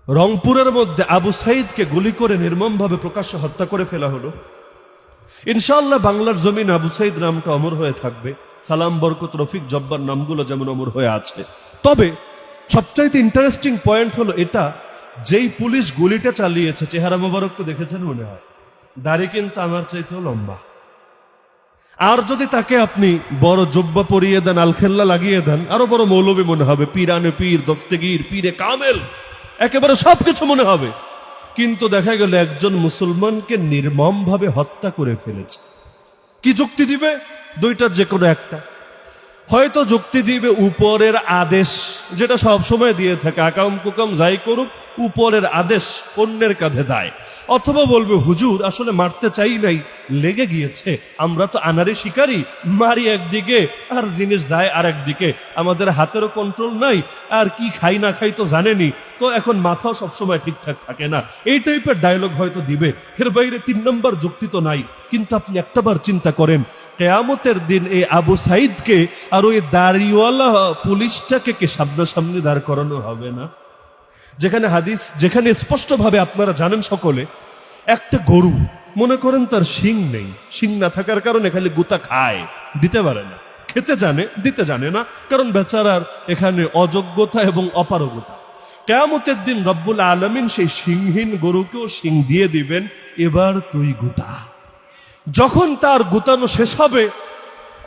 রংপুরের মধ্যে আবু সাইদকে গুলি করে নির্মমভাবে প্রকাশ্যে হত্যা করে ফেলা হলো। ইনশাআল্লাহ বাংলার জমিন আবু সাইদ নামটা অমর হয়ে থাকবে, সালাম, বরকত, রফিক, জব্বার নামগুলো যেমন অমর হয়ে আছে। তবে সবচাইতে ইন্টারেস্টিং পয়েন্ট হলো এটা, যেই পুলিশ গুলিটা চালিয়েছে চেহারা মোবারক তো দেখেছেন মনে হয়, দাড়ি কিন্তু আমার চাইতেও লম্বা। আর যদি তাকে আপনি বড় জব্বা পরিয়ে দেন, আলখেল্লা লাগিয়ে দেন, আরো বড় মৌলবী মনে হবে, পীরানে পীর, দস্তগীর, পীরে কামেল, একেবারে সবকিছু মনে হবে। কিন্তু দেখা গেল একজন মুসলমানকে নির্মমভাবে হত্যা করে ফেলেছে। কি যুক্তি দিবে? দুইটার যে কোনো একটা। হয়তো যুক্তি দিবে উপরের আদেশ, যেটা সব সময় দিয়ে থাকে, আকাম কুকাম যাই করুক উপরের আদেশ অন্যের কাঁধে দায়। অথবা বলবে হুজুর আসলে মারতে চাই নাই, লেগে গিয়েছে, আমরা তো আনারে শিকারি, মারি একদিকে আর জিনিস যায় আর একদিকে, আমাদের হাতেরও কন্ট্রোল নাই, আর কি খাই না খাই তো জানেনি, তো এখন মাথাও সবসময় ঠিকঠাক থাকে না, এই টাইপের ডায়লগ হয়তো দিবে। এর বাইরে 3 নম্বর যুক্তি তো নাই। কিন্তু আপনি একটাবার চিন্তা করেন, কিয়ামতের দিন এই আবু সাইদকে আর ওই দাড়িওয়ালা পুলিশটাকে কে সামনাসামনি দাঁড় করানো হবে না? যেখানে স্পষ্টভাবে আপনারা জানেন সকলে, একটা গরু মনে করেন তার শিং নেই, শিং না থাকার কারণে খালি গুতা খায়, দিতে পারে না, খেতে জানে, দিতে জানে না, কারণ বেচারার এখানে অযোগ্যতা এবং অপারগতা। কিয়ামতের দিন রব্বুল আলামিন সেই শিংহীন গরুকেও শিং দিয়ে দিবেন, এবার তুই গুতা। যখন তার গুতানো শেষ হবে,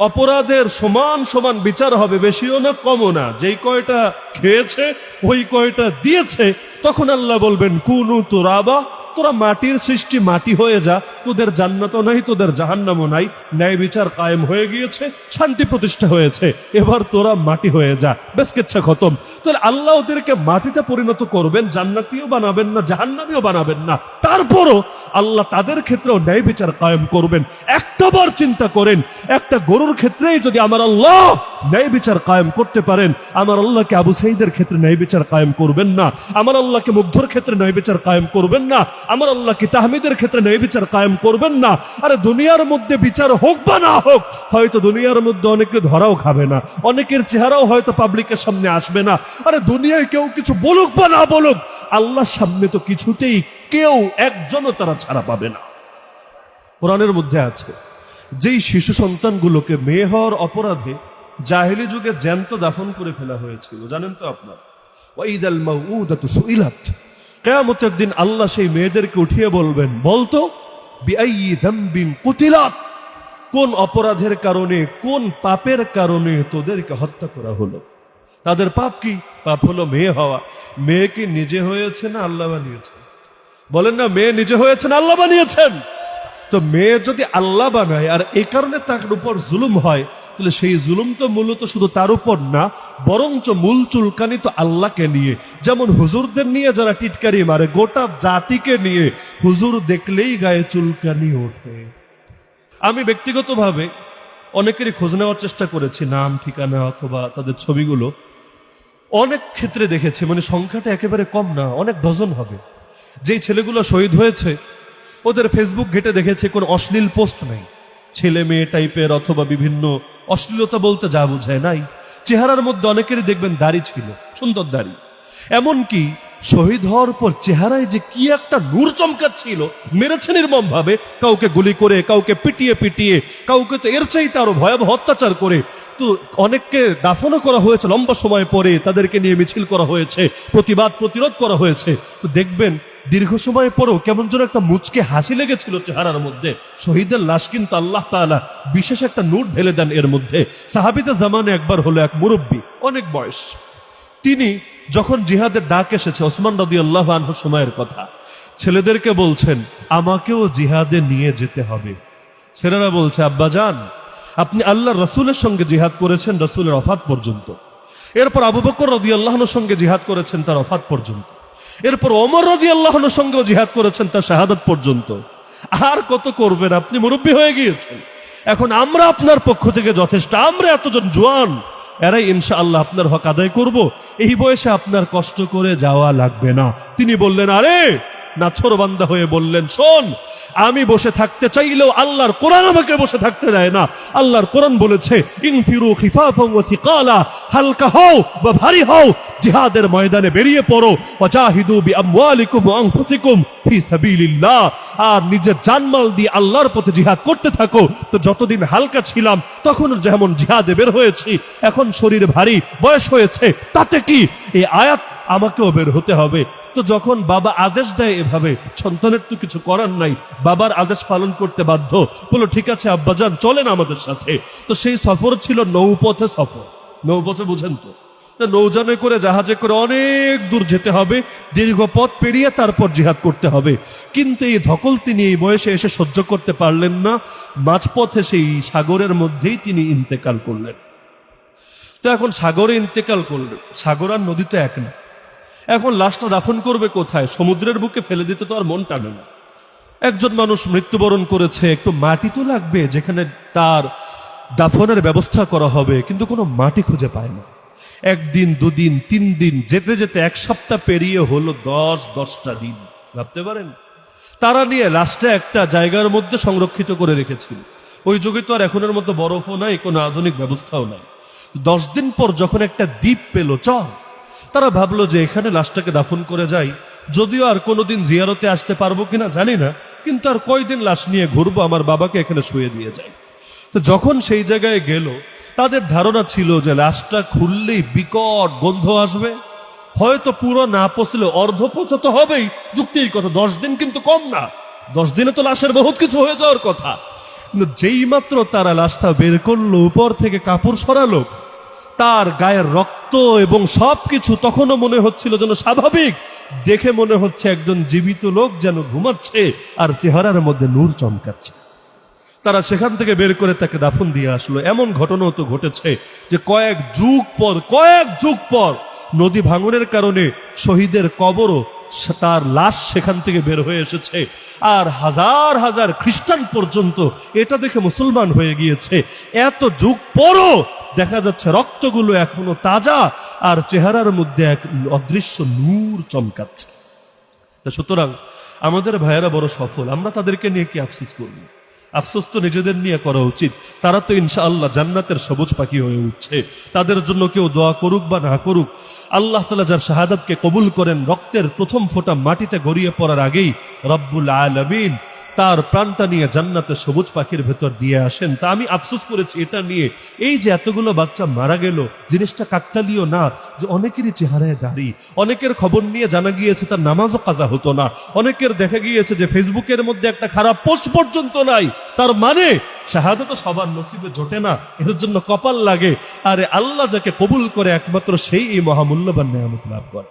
অপরাধের সমান সমান বিচার হবে, বেশিও না কমও না, যেই কয়টা খেয়েছে ওই কয়টা দিয়েছে। তখন আল্লাহ বলবেন কুনু তুরাবা, তোরা মাটির সৃষ্টি, মাটি হয়ে যা, তোদের জান্নাতও নাই, তোদের জাহান্নামও নাই, ন্যায় বিচার কায়েম হয়ে গিয়েছে, শান্তি প্রতিষ্ঠা হয়েছে, এবার তোরা মাটি হয়ে যা, বেশ কেচ্ছা খতম। তাহলে আল্লাহ ওদেরকে মাটিতে পরিণত করবেন, জান্নাতীও বানাবেন না, জাহান্নামীও বানাবেন না, তারপরও আল্লাহ তাদের ক্ষেত্রেও ন্যায় বিচার কায়েম করবেন। একটাবার চিন্তা করেন, একটা গরুর ক্ষেত্রেই যদি আমার আল্লাহ ন্যায় বিচার কায়েম করতে পারেন, আমার আল্লাহকে আবু সাইদের ক্ষেত্রে ন্যায় বিচার কায়েম করবেন না? আমার আল্লাহকে মুগ্ধর ক্ষেত্রে ন্যায় বিচার কায়েম করবেন না? আমার আল্লাহকে তাহমিদের ক্ষেত্রে ন্যায় বিচার কায়েম করবেন না? আরে দুনিয়ার মধ্যে বিচার হোক বা না হোক, হয়তো দুনিয়ার মধ্যে অনেকে ধরাও খাবে না, অনেকের চেহারাও হয়তো পাবলিকের সামনে আসবে না, আরে দুনিয়ায় কেউ কিছু বলুক বা না বলুক, আল্লাহর সামনে তো কিছুতেই কেউ একজনও তারা ছাড়া পাবে না। কোরআনের মধ্যে আছে, যেই শিশু সন্তানগুলোকে মেয়ে হওয়ার অপরাধে জাহেলি যুগে জ্যান্ত দাফন করে ফেলা হয়েছিল, জানেন তো আপনার, ওয়াইদাল মাউউদাতু সুইলাত, কিয়ামতের দিন আল্লাহ সেই মেয়েদেরকে উঠিয়ে বলবেন, বলতো বিআইয়ি যামবিন কুতিলাত, কোন অপরাধের কারণে, কোন পাপের কারণে তোদেরকে হত্যা করা হলো? তাদের পাপ কি? পাপ হলো মেয়ে হওয়া। মেয়ে কি নিজে হয়েছে না আল্লাহ বানিয়েছেন? বলেন না, মেয়ে নিজে হয়েছে না আল্লাহ বানিয়েছেন? তো মেয়ে যদি আল্লাহ বানায় আর এই কারণে তার উপর জুলুম হয়, তাহলে সেই জুলুম তো মূলত শুধু তার উপর না, বরঞ্চ মূল চুলকানি তো আল্লাহকে নিয়ে। যেমন হুজুরদের নিয়ে যারা টিটকারি মারে, গোটা জাতিকে নিয়ে হুজুর দেখলেই গায়ে চুলকানি ওঠে। আমি ব্যক্তিগতভাবে অনেকেরই খোঁজ নেওয়ার চেষ্টা করেছি, নাম, ঠিকানা অথবা তাদের ছবিগুলো। অনেক ক্ষেত্রে দেখেছি, মানে সংখ্যাটা একেবারে কম না, অনেক ডজন হবে, যেই ছেলেগুলো শহীদ হয়েছে ওদের ফেসবুক ঘেটে দেখেছে কোনো অশ্লীল পোস্ট নাই, ছেলে মেয়ে টাইপের অথবা বিভিন্ন অশ্লীলতা বলতে যা বোঝায় নাই। চেহারার মধ্যে অনেকেরই দেখবেন দাড়ি ছিল, সুন্দর দাড়ি, এমনকি শহীদ হওয়ার পর চেহারায় যে কি একটা নূর চমকাচ্ছিল। মেরেছে নির্মম ভাবে, কাউকে গুলি করে, কাউকে পিটিয়ে পিটিয়ে, কাউকে তো এর চাইতে আরো ভয়াবহ অত্যাচার করে। তো অনেককে দাফনও করা হয়েছে লম্বা সময় পরে, তাদেরকে নিয়ে মিছিল করা হয়েছে, প্রতিবাদ প্রতিরোধ করা হয়েছে। তো দেখবেন দীর্ঘ সময় পরেও কেমন যেন একটা মুচকে হাসি লেগেছিল চেহারার মধ্যে। শহীদের লাশ কিন্তু আল্লাহ তাআলা বিশেষ একটা নূর ঢেলে দেন এর মধ্যে। সাহাবীদের জামানে একবার হলো এক মুরব্বী, অনেক বয়স, তিনি যখন জিহাদের ডাক এসেছে, ওসমান রাদিয়াল্লাহু আনহু সময়ের কথা, ছেলেদেরকে বলছেন আমাকেও জিহাদে নিয়ে যেতে হবে। ছেলেরা বলছে আব্বাজান, আপনি আল্লাহর রাসূলের সঙ্গে জিহাদ করেছেন রাসূলের ওফাত পর্যন্ত, এরপর আবু বকর রাদিয়াল্লাহু আনহুর সঙ্গে জিহাদ করেছেন তার ওফাত পর্যন্ত, এরপর ওমর রাদিয়াল্লাহু আনহুর সঙ্গেও জিহাদ করেছেন তার শাহাদাত পর্যন্ত, আর কত করবেন? আপনি মুরব্বী হয়ে গিয়েছেন, এখন আমরা আপনার পক্ষ থেকে যথেষ্ট, আমরা এতজন জওয়ান, এরাই ইনশাআল্লাহ আপনার হক আদায় করব, এই বয়সে আপনার কষ্ট করে যাওয়া লাগবে না। তিনি বললেন আরে নাছোড়বান্দা হয়ে বললেন, শোন, আমি বসে থাকতে চাইলেও আল্লাহর কোরআন আমাকে বসে থাকতে দেয় না। আল্লাহর কোরআন বলেছে, ইনফিরু খিফাফান ওয়া থিকালা, হালকা হও বা ভারী হও, জিহাদের ময়দানে বেরিয়ে পড়ো, ওয়াজাহিদু বিআমওয়ালিকুম ওয়া আনফুসিকুম ফি সাবিলিল্লাহ, আর নিজের জানমাল দিয়ে আল্লাহর পথে জিহাদ করতে থাকো। তো যতদিন হালকা ছিলাম তখন যেমন জিহাদে বের হয়েছি, এখন শরীর ভারী, বয়স হয়েছে, তাতে কি? এই আয়াত আমাকেও বের হতে হবে। তো যখন বাবা আদেশ দেয় এভাবে, সন্তানের তো কিছু করার নাই, বাবার আদেশ পালন করতে বাধ্য। বলো ঠিক আছে আব্বাজান, চলেন আমাদের সাথে। তো সেই সফর ছিল নৌপথে সফর। নৌপথে বুঝেন তো, নৌযানে করে, জাহাজে করে অনেক দূর যেতে হবে, দীর্ঘ পথ পেরিয়ে তারপর জিহাদ করতে হবে। কিন্তু এই ধকল তিনি এই বয়সে এসে সহ্য করতে পারলেন না, মাঝপথে সেই সাগরের মধ্যেই তিনি ইন্তেকাল করলেন। তো এখন সাগরে ইন্তেকাল করলেন, সাগর আর নদী তো এক না। এখন লাশটা দাফন করবে কোথায়? সমুদ্রের বুকে ফেলে দিতে তো আর মন টানে না। একজন মানুষ মৃত্যুবরণ করেছে, একটু মাটি তো লাগবে যেখানে তার দাফনের ব্যবস্থা করা হবে, কিন্তু কোনো মাটি খুঁজে পায় না। একদিন, দুদিন, 3 দিন, যেতে যেতে 1 সপ্তাহ পেরিয়ে হলো 10-10টা দিন। ভাবতে পারেন? তারা নিয়ে লাশটা একটা জায়গার মধ্যে সংরক্ষিত করে রেখেছিল। ওই যুগে তো আর এখনের মতো বরফও নাই, কোনো আধুনিক ব্যবস্থাও নাই। 10 দিন পর যখন একটা দ্বীপ পেল, চল, তারা ভাবলো যে এখানে লাশটাকে দাফন করে যাই। যদিও আর কোনোদিন জিয়ারতে আসতে পারবো কিনা জানি না, কিন্তু আর কয়দিন লাশ নিয়ে ঘুরবো, আমার বাবাকে এখানে শুয়ে দিয়ে যাই। তো যখন সেই জায়গায় গেল, তাদের ধারণা ছিল যে লাশটা খুললেই বিকট গন্ধ আসবে, হয়তো পুরো না পচলে অর্ধ পচা তো হবেই, যুক্তির কথা। 10 দিন কিন্তু কম না, 10 দিনে তো লাশের বহুত কিছু হয়ে যাওয়ার কথা। কিন্তু যেই মাত্র তারা লাশটা বের করলো, উপর থেকে কাপড় সরালো, তার গায়ের রক্ত এবং সবকিছু তখনও মনে হচ্ছিল যেন স্বাভাবিক। দেখে মনে হচ্ছে একজন জীবিত লোক যেন ঘুমাচ্ছে আর চেহারার মধ্যে নূর চমকাচ্ছে। তারা সেখান থেকে বের করে তাকে দাফন দিয়ে আসলো। এমন ঘটনাও তো ঘটেছে যে কয়েক যুগ পর নদী ভাঙনের কারণে শহীদের কবরও, তার লাশ সেখান থেকে বের হয়ে এসেছে। আর হাজার হাজার খ্রিস্টান পর্যন্ত এটা দেখে মুসলমান হয়ে গিয়েছে। এত যুগ পরও দেখা যাচ্ছে রক্তগুলো এখনো তাজা আর চেহারার মধ্যে এক অদৃশ্য নূর চমকাচ্ছে। সুতরাং আমাদের ভাইয়েরা বড় সফল, আমরা তাদেরকে নিয়ে কি আফসোস করব? আফসোস তো নিজেদের নিয়ে করা উচিত। তারা তো ইনশাআল্লাহ জান্নাতের সবুজ পাখি হয়ে উঠছে। তাদের জন্য কেউ দোয়া করুক বা না করুক, আল্লাহ তাআলা যার শাহাদাতকে কবুল করেন, রক্তের প্রথম ফোঁটা মাটিতে গড়িয়ে পড়ার আগেই রব্বুল আলামিন তার প্রাণটা নিয়ে জান্নাতে সবুজ পাখির ভেতর দিয়ে আসেন। তা আমি আফসোস করেছি এটা নিয়ে, এই যে এতগুলো বাচ্চা মারা গেল, জিনিসটা কাকতালীয় না যে অনেকেরই চেহারায় দাড়ি, অনেকের খবর নিয়ে জানা গিয়েছে তার নামাজও কাজা হতো না, অনেকের দেখা গিয়েছে যে ফেসবুকের মধ্যে একটা খারাপ পোস্ট পর্যন্ত নাই। তার মানে শাহাদাত সবার নসিবে জোটে না, এর জন্য কপাল লাগে। আরে আল্লাহ যাকে কবুল করে একমাত্র সেই এই মহামূল্যবান নেয়ামত লাভ করে।